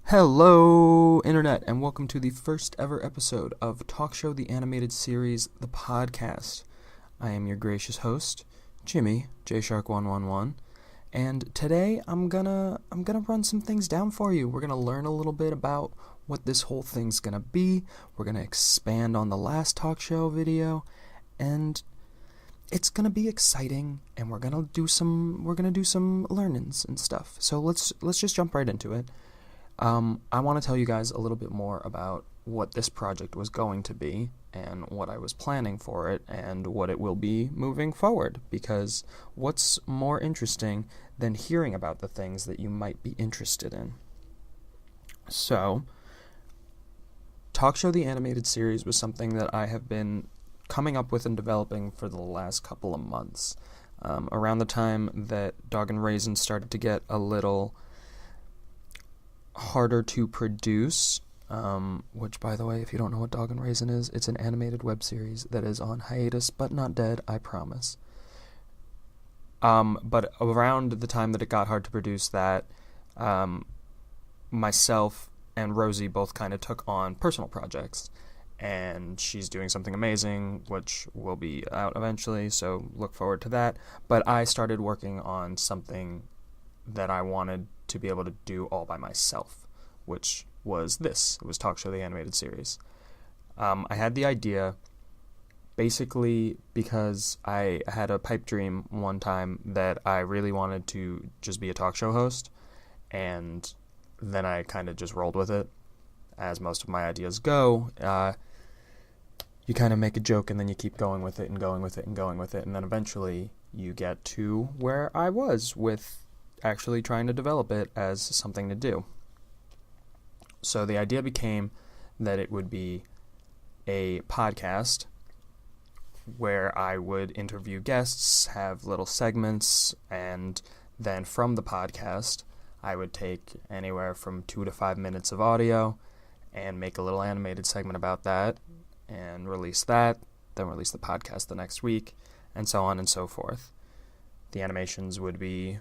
Hello, Internet, and welcome to the first ever episode of Talk Show the Animated Series, the podcast. I am your gracious host, Jimmy, jShark 111, and today I'm gonna run some things down for you. We're gonna learn a little bit about what this whole thing's gonna be. We're gonna expand on the last talk show video, and it's gonna be exciting, and we're gonna do some learnings and stuff. So let's just jump right into it. I want to tell you guys a little bit more about what this project was going to be and what I was planning for it and what it will be moving forward, because what's more interesting than hearing about the things that you might be interested in? So, Talk Show the Animated Series was something that I have been coming up with and developing for the last couple of months. Around the time that Dog and Raisin started to get a little harder to produce, which, by the way, if you don't know what Dog and Raisin is, it's an animated web series that is on hiatus but not dead, I promise. But around the time that it got hard to produce that, myself and Rosie both kind of took on personal projects, and she's doing something amazing, which will be out eventually, so look forward to that. But I started working on something that I wanted to be able to do all by myself, which was this. It was Talk Show the Animated Series. I had the idea basically because I had a pipe dream one time that I really wanted to just be a talk show host, and then I kind of just rolled with it. As most of my ideas go, you kind of make a joke and then you keep going with it and going with it and going with it, and then eventually you get to where I was with actually trying to develop it as something to do. So the idea became that it would be a podcast where I would interview guests, have little segments, and then from the podcast I would take anywhere from 2 to 5 minutes of audio and make a little animated segment about that and release that, then release the podcast the next week, and so on and so forth. The animations would be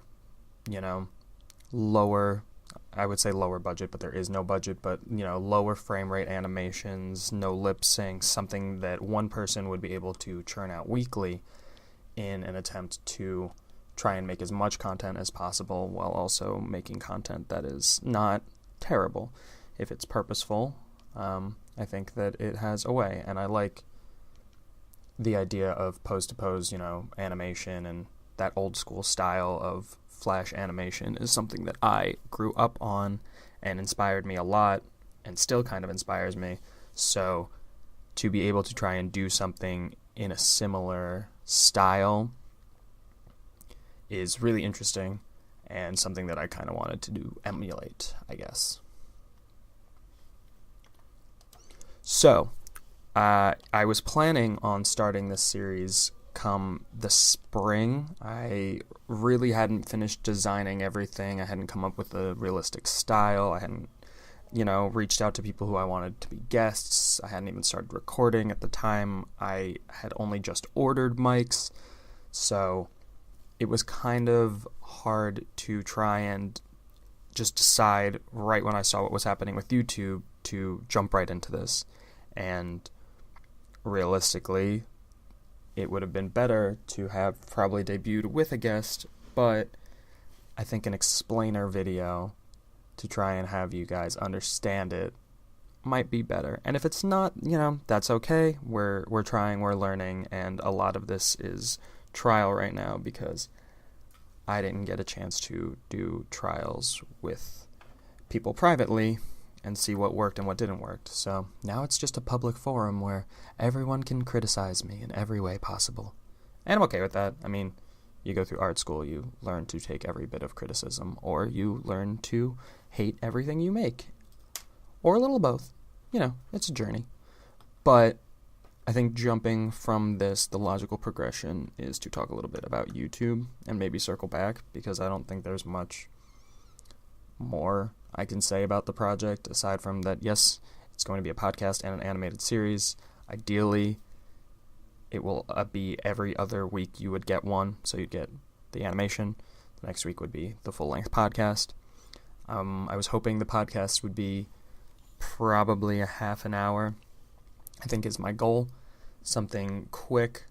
lower, I would say lower budget, but there is no budget, but, lower frame rate animations, no lip sync, something that one person would be able to churn out weekly in an attempt to try and make as much content as possible while also making content that is not terrible. If it's purposeful, I think that it has a way, and I like the idea of pose-to-pose, animation, and that old school style of Flash animation is something that I grew up on and inspired me a lot and still kind of inspires me. So to be able to try and do something in a similar style is really interesting and something that I kind of wanted to emulate, I guess. So I was planning on starting this series come the spring. I really hadn't finished designing everything. I hadn't come up with a realistic style. I hadn't, reached out to people who I wanted to be guests. I hadn't even started recording at the time. I had only just ordered mics, so it was kind of hard to try and just decide right when I saw what was happening with YouTube to jump right into this. And realistically, it would have been better to have probably debuted with a guest, but I think an explainer video to try and have you guys understand it might be better. And if it's not, that's okay. We're trying, we're learning, and a lot of this is trial right now because I didn't get a chance to do trials with people privately and see what worked and what didn't work. So now it's just a public forum where everyone can criticize me in every way possible. And I'm okay with that. I mean, you go through art school, you learn to take every bit of criticism, or you learn to hate everything you make. Or a little of both. It's a journey. But I think jumping from this, the logical progression is to talk a little bit about YouTube and maybe circle back, because I don't think there's much more I can say about the project aside from that, yes, it's going to be a podcast and an animated series. Ideally, it will be every other week you would get one, so you'd get the animation. The next week would be the full-length podcast. I was hoping the podcast would be probably a half an hour, I think is my goal. Something quick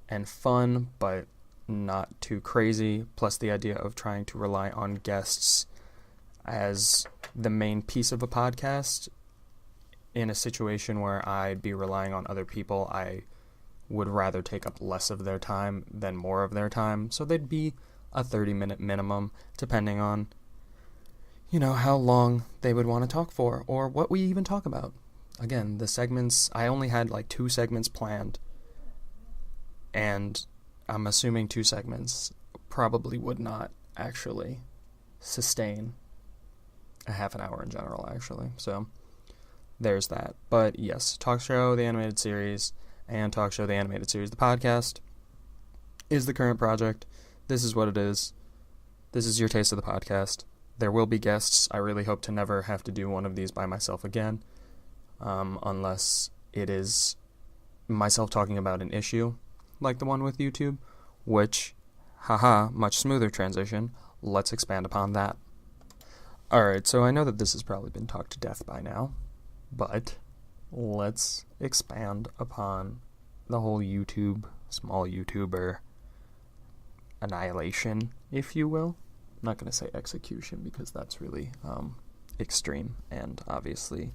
and fun, but not too crazy, plus the idea of trying to rely on guests as the main piece of a podcast. In a situation where I'd be relying on other people, I would rather take up less of their time than more of their time, so they'd be a 30-minute minimum, depending on, how long they would want to talk for, or what we even talk about. Again, the segments, I only had 2 segments planned, and I'm assuming 2 segments probably would not actually sustain a half an hour in general, actually. So there's that. But yes, Talk Show, the animated series, and Talk Show, the animated series, the podcast, is the current project. This is what it is. This is your taste of the podcast. There will be guests. I really hope to never have to do one of these by myself again, unless it is myself talking about an issue, like the one with YouTube, which, much smoother transition. Let's expand upon that. Alright, so I know that this has probably been talked to death by now, but let's expand upon the whole small YouTuber annihilation, if you will. I'm not going to say execution because that's really extreme and obviously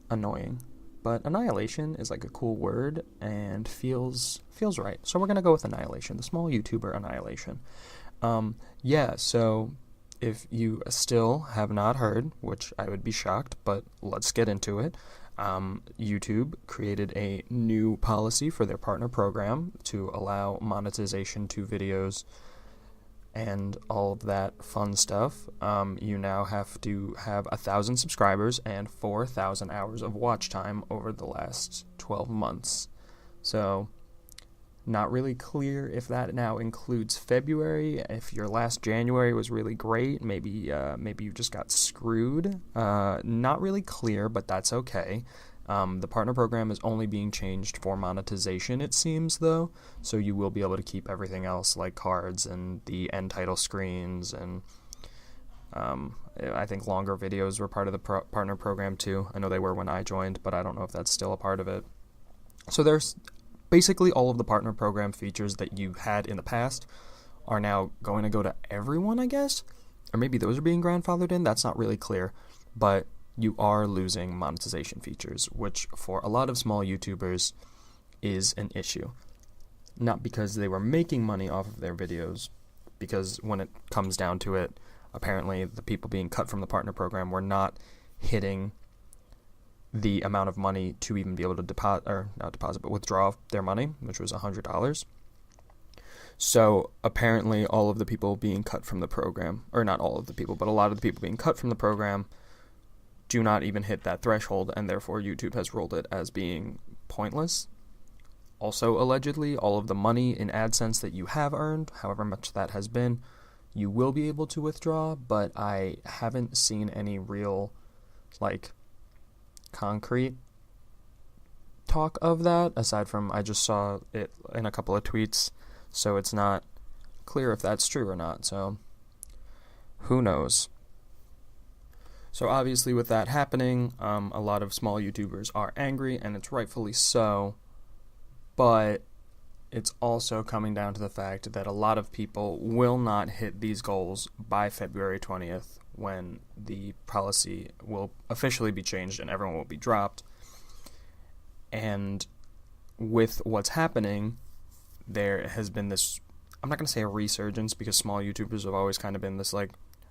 annoying. But annihilation is a cool word and feels right. So we're going to go with annihilation, the small YouTuber annihilation. So if you still have not heard, which I would be shocked, but let's get into it. YouTube created a new policy for their partner program to allow monetization to videos and all of that fun stuff. You now have to have 1,000 subscribers and 4,000 hours of watch time over the last 12 months. So, not really clear if that now includes February. If your last January was really great, maybe you just got screwed. Not really clear, but that's okay. The partner program is only being changed for monetization, it seems, though, so you will be able to keep everything else like cards and the end title screens, and I think longer videos were part of the partner program too. I know they were when I joined, but I don't know if that's still a part of it. So there's basically all of the partner program features that you had in the past are now going to go to everyone, I guess, or maybe those are being grandfathered in. That's not really clear, but you are losing monetization features, which for a lot of small YouTubers is an issue. Not because they were making money off of their videos, because when it comes down to it, apparently the people being cut from the partner program were not hitting the amount of money to even be able to withdraw their money, which was $100. So apparently all of the people being cut from the program, or not all of the people, but a lot of the people being cut from the program do not even hit that threshold, and therefore YouTube has ruled it as being pointless. Also, allegedly, all of the money in AdSense that you have earned, however much that has been, you will be able to withdraw, but I haven't seen any real, concrete talk of that, aside from I just saw it in a couple of tweets, so it's not clear if that's true or not, so who knows. So obviously with that happening, a lot of small YouTubers are angry, and it's rightfully so, but it's also coming down to the fact that a lot of people will not hit these goals by February 20th, when the policy will officially be changed and everyone will be dropped. And with what's happening, there has been this, I'm not going to say a resurgence, because small YouTubers have always kind of been this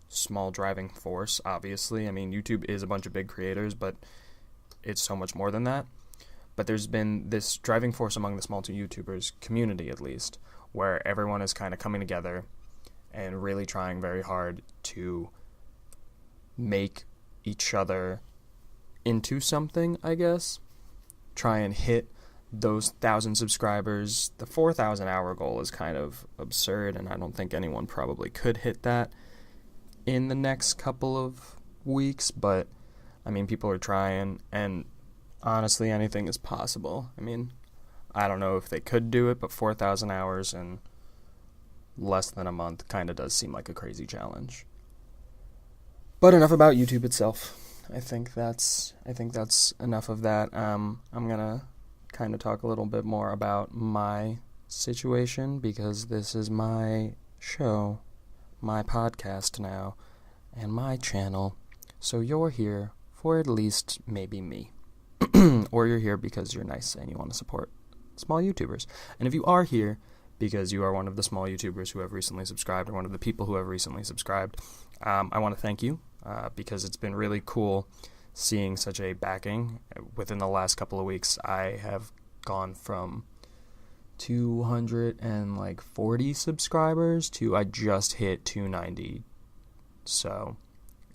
small driving force, obviously. I mean, YouTube is a bunch of big creators, but it's so much more than that. But there's been this driving force among the small YouTubers community, at least, where everyone is kind of coming together and really trying very hard to make each other into something, I guess. Try and hit those 1,000 subscribers. The 4,000 hour goal is kind of absurd, and I don't think anyone probably could hit that in the next couple of weeks, but I mean, people are trying, and honestly, anything is possible. I mean, I don't know if they could do it, but 4,000 hours in less than a month kind of does seem like a crazy challenge. But enough about YouTube itself. I think that's enough of that. I'm gonna kind of talk a little bit more about my situation, because this is my show, my podcast now, and my channel. So you're here for at least maybe me. Or you're here because you're nice and you want to support small YouTubers. And if you are here because you are one of the small YouTubers who have recently subscribed, or one of the people who have recently subscribed, I want to thank you, because it's been really cool seeing such a backing. Within the last couple of weeks, I have gone from 240 subscribers to I just hit 290. So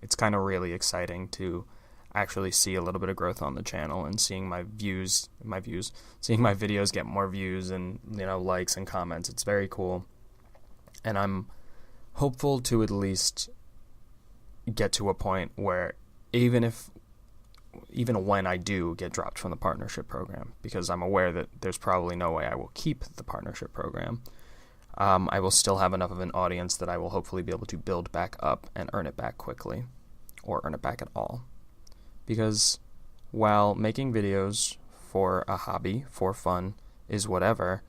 it's kind of really exciting to actually see a little bit of growth on the channel, and seeing seeing my videos get more views and, likes and comments. It's very cool. And I'm hopeful to at least get to a point where even when I do get dropped from the partnership program, because I'm aware that there's probably no way I will keep the partnership program, I will still have enough of an audience that I will hopefully be able to build back up and earn it back quickly, or earn it back at all. Because while making videos for a hobby, for fun, is whatever,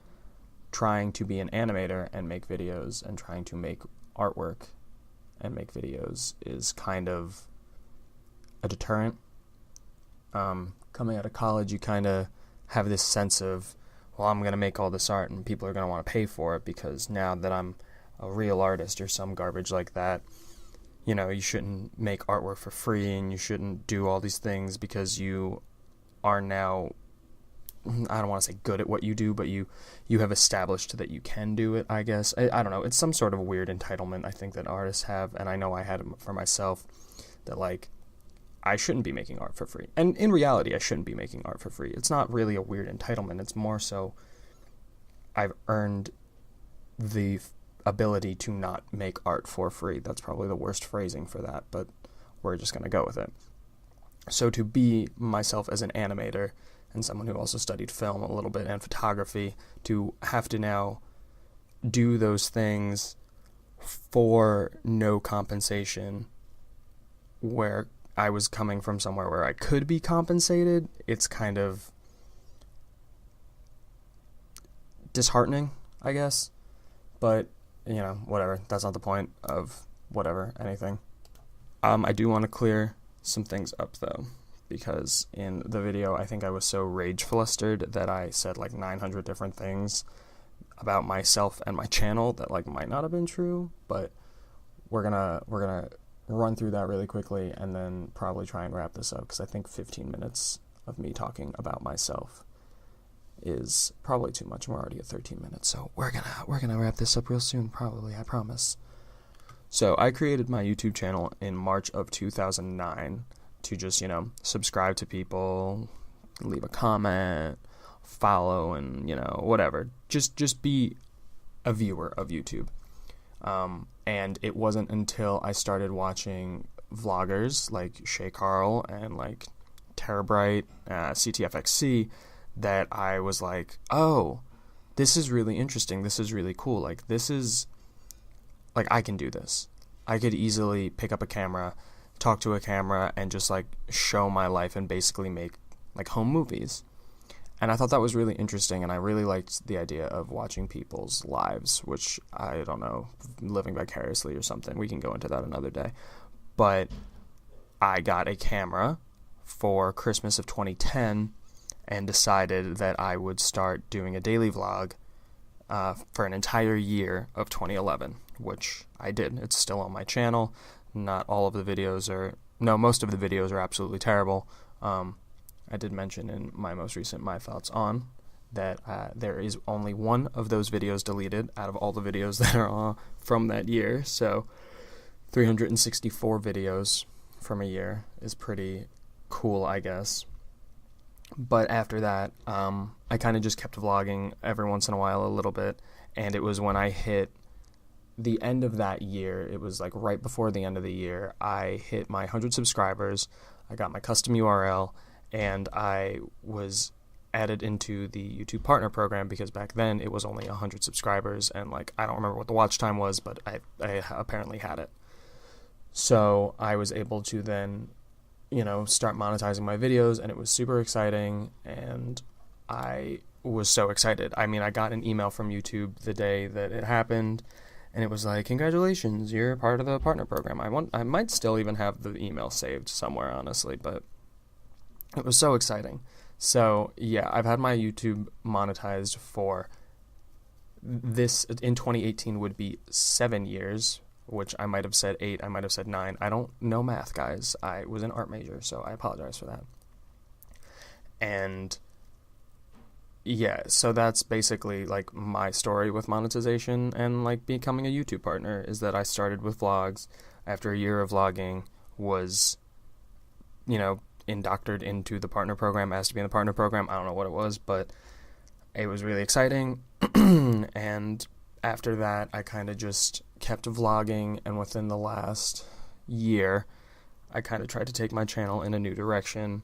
trying to be an animator and make videos, and trying to make artwork and make videos, is kind of a deterrent. Coming out of college, you kind of have this sense of, well, I'm going to make all this art and people are going to want to pay for it, because now that I'm a real artist or some garbage like that, you shouldn't make artwork for free, and you shouldn't do all these things because you are now, I don't want to say good at what you do, but you have established that you can do it, I guess. I don't know. It's some sort of a weird entitlement I think that artists have, and I know I had it for myself, that I shouldn't be making art for free. And in reality, I shouldn't be making art for free. It's not really a weird entitlement. It's more so I've earned the ability to not make art for free. That's probably the worst phrasing for that, but we're just going to go with it. So to be myself as an animator, and someone who also studied film a little bit and photography, to have to now do those things for no compensation, where I was coming from somewhere where I could be compensated, it's kind of disheartening, I guess. But, whatever. That's not the point of anything. I do want to clear some things up, though, because in the video, I think I was so rage flustered that I said 900 different things about myself and my channel that might not have been true, but we're gonna run through that really quickly and then probably try and wrap this up, because I think 15 minutes of me talking about myself is probably too much. We're already at 13 minutes, so we're gonna wrap this up real soon, probably, I promise. So I created my YouTube channel in March of 2009 to just, subscribe to people, leave a comment, follow, and, whatever. Just be a viewer of YouTube. And it wasn't until I started watching vloggers like Shay Carl and Terabyte, CTFXC, that I was like, oh, this is really interesting. This is really cool. This is, I can do this. I could easily pick up a camera, talk to a camera, and just show my life and basically make home movies. And I thought that was really interesting, and I really liked the idea of watching people's lives, which, I don't know, living vicariously or something. We can go into that another day. But I got a camera for Christmas of 2010 and decided that I would start doing a daily vlog for an entire year of 2011, which I did. It's still on my channel. Not all of the videos most of the videos are absolutely terrible. I did mention in my most recent My Thoughts On that there is only one of those videos deleted out of all the videos that are from that year. So 364 videos from a year is pretty cool, I guess. But after that, I kind of just kept vlogging every once in a while a little bit, and it was when I hit the end of that year, it was right before the end of the year, I hit my 100 subscribers, I got my custom URL, and I was added into the YouTube Partner Program, because back then it was only 100 subscribers, and I don't remember what the watch time was, but I apparently had it. So I was able to then, start monetizing my videos, and it was super exciting, and I was so excited. I mean, I got an email from YouTube the day that it happened, and it was like, congratulations, you're part of the partner program. I might still even have the email saved somewhere, honestly, but it was so exciting. So yeah, I've had my YouTube monetized for this, in 2018 would be 7 years, which I might have said 8, I might have said 9. I don't know math, guys. I was an art major, so I apologize for that. And yeah, so that's basically like my story with monetization and like becoming a YouTube partner, is that I started with vlogs. After a year of vlogging, was, indoctored into the partner program, asked to be in the partner program. I don't know what it was, but it was really exciting. And after that, I kind of just kept vlogging, and within the last year, I kind of tried to take my channel in a new direction.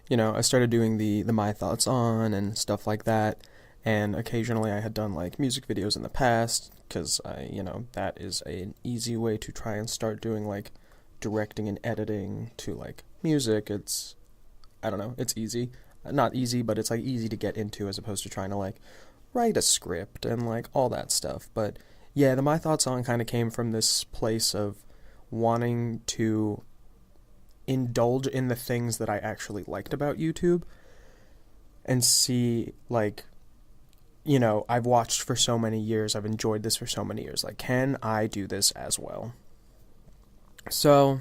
I started doing the My Thoughts On and stuff like that, and occasionally I had done like music videos in the past, because that is an easy way to try and start doing like directing and editing to like music. It's easy. Not easy, but it's like easy to get into, as opposed to trying to like write a script and like all that stuff. But yeah, the My Thoughts On kind of came from this place of wanting to indulge in the things that I actually liked about YouTube, and see like, I've watched for so many years, I've enjoyed this for so many years, like, can I do this as well? So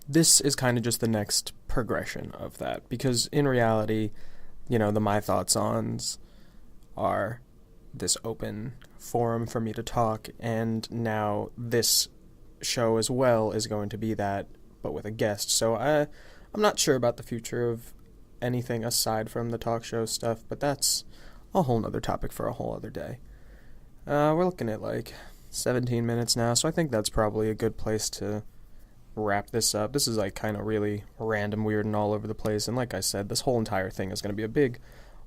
this is kind of just the next progression of that, because in reality, the My Thoughts Ons are this open forum for me to talk, and now this show as well is going to be that, but with a guest. So I'm not sure about the future of anything aside from the talk show stuff, but that's a whole nother topic for a whole other day. We're looking at like 17 minutes now, so I think that's probably a good place to wrap this up. This is like kind of really random, weird, and all over the place, and like I said, this whole entire thing is going to be a big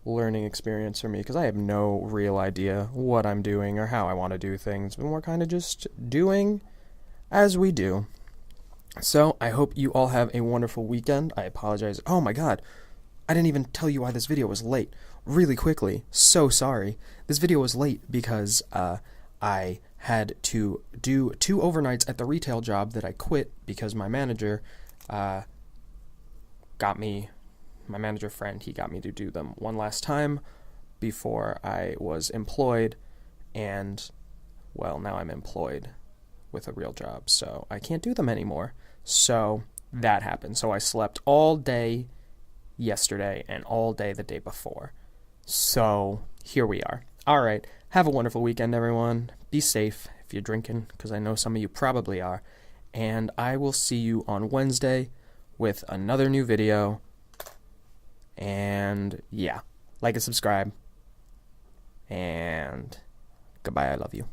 learning experience for me, because I have no real idea what I'm doing or how I want to do things, and we're kind of just doing as we do. So I hope you all have a wonderful weekend. I apologize. Oh my god, I didn't even tell you why this video was late. Really quickly, so sorry. This video was late because I had to do 2 overnights at the retail job that I quit because my manager friend, he got me to do them one last time before I was employed, and, well, now I'm employed with a real job, so I can't do them anymore. So that happened. So I slept all day yesterday and all day the day before. So here we are. All right. Have a wonderful weekend, everyone. Be safe if you're drinking, because I know some of you probably are. And I will see you on Wednesday with another new video. And yeah, like and subscribe. And goodbye. I love you.